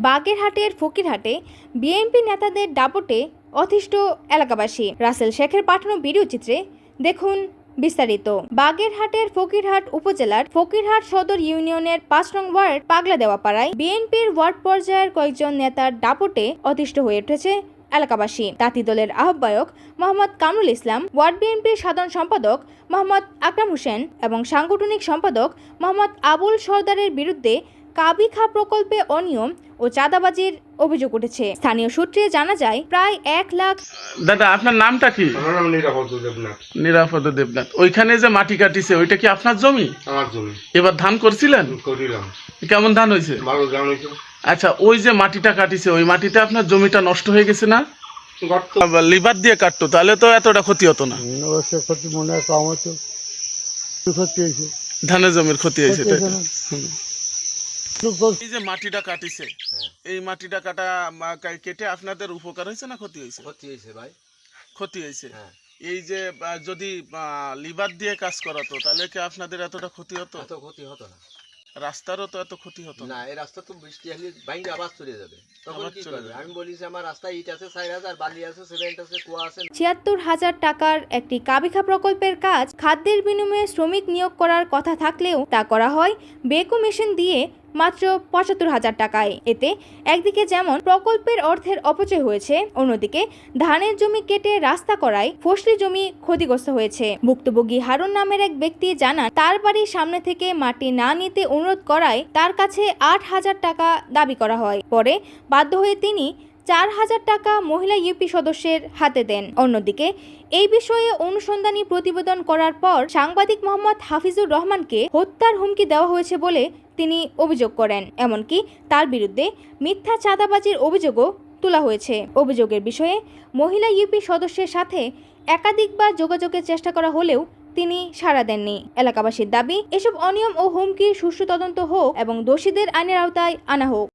বাগেরহাটের ফকিরহাটে বিএনপি নেতাদের দাপটে অতিষ্ঠ এলাকাবাসী। রাসেল শেখের পাঠানো ভিডিও চিত্রে দেখুন বিস্তারিত। বাগেরহাটের ফকিরহাট উপজেলার ফকিরহাট সদর ইউনিয়নের ৫ নং ওয়ার্ড পাগলা দেওয়া পাড়ায় বিএনপির ওয়ার্ড পর্যায়ের কয়েকজন নেতার দাপটে অতিষ্ঠ হয়ে উঠেছে এলাকাবাসী। তাঁতি দলের আহ্বায়ক মোহাম্মদ কামরুল ইসলাম, ওয়ার্ড বিএনপির সাধারণ সম্পাদক মোহাম্মদ আকরাম হোসেন এবং সাংগঠনিক সম্পাদক মোহাম্মদ আবুল সরদারের বিরুদ্ধে কাবিখা প্রকল্পে অনিয়ম ও চাঁদাবাজির অভিযোগ উঠেছে। স্থানীয় সূত্রে জানা যায়, প্রায় ১ লাখ। দাদা, আপনার নামটা কি? আমার নাম নিরাপদ দেবনাথ। নিরাপদ দেবনাথ। ওইখানে যে মাটি কাটিছে ওইটা কি আপনার জমি? আমার জমি। এবার ধান করছিলেন? করিলাম। কেমন ধান হয়েছে? ভালো ধান হয়েছে। আচ্ছা, ওই যে মাটিটা কাটিছে ওই মাটিতে আপনার জমিটা নষ্ট হয়ে গেছে না? লিভার দিয়ে কাটতো তাহলে তো এতটা ক্ষতি হতো না। ক্ষতি মনে হয় কম হতো। ক্ষতি হয়েছে, ধানের জমির ক্ষতি হয়েছে। এই যে মাটিটা কাটিছে, এই মাটিটা কেটে আপনাদের উপকার হয়েছে না ক্ষতি হয়েছে? ক্ষতি হয়েছে ভাই, ক্ষতি হয়েছে। এই যে যদি লিভার দিয়ে কাজ করাতো তাহলে কি আপনাদের এতটা ক্ষতি হতো? এত ক্ষতি হতো না। রাস্তারও তো এত ক্ষতি হতো না। এই রাস্তা তো বৃষ্টি হলে বাইরে আবার চলে যাবে, তখন কি করবে? আমি বলিস আমার রাস্তায় ইট আছে ৪,০০০, বালি আছে, সিমেন্ট আছে, কুয়া আছে। ৭৬,০০০ টাকার একটি কাবিখা প্রকল্পের কাজ খাদ্যের বিনিময়ে শ্রমিক নিয়োগ করার কথা থাকলেও তা করা হয় বেকো মেশিন দিয়ে মাত্র ৭৫,০০০ টাকায়। এতে একদিকে যেমন প্রকল্পের অর্থের অপচয় হয়েছে, অন্যদিকে ধানের জমি কেটে রাস্তা করায় ফসলি জমি ক্ষতিগ্রস্ত হয়েছে। ভুক্তভোগী হারুন নামের এক ব্যক্তি জানান, তার বাড়ির সামনে থেকে মাটি না নিতে অনুরোধ করায় তার কাছে ৮,০০০ টাকা দাবি করা হয়। পরে বাধ্য হয়ে তিনি ৪,০০০ টাকা মহিলা ইউপি সদস্যের হাতে দেন। অন্যদিকে এই বিষয়ে অনুসন্ধানী প্রতিবেদন করার পর সাংবাদিক মোহাম্মদ হাফিজুর রহমানকে হত্যার হুমকি দেওয়া হয়েছে বলে তিনি অভিযোগ করেন। এমনকি তার বিরুদ্ধে মিথ্যা চাঁদাবাজির অভিযোগও তোলা হয়েছে। অভিযোগের বিষয়ে মহিলা ইউপি সদস্যের সাথে একাধিকবার যোগাযোগের চেষ্টা করা হলেও তিনি সাড়া দেননি। এলাকাবাসীর দাবি, এসব অনিয়ম ও হুমকির সুষ্ঠু তদন্ত হোক এবং দোষীদের আইনের আওতায় আনা হোক।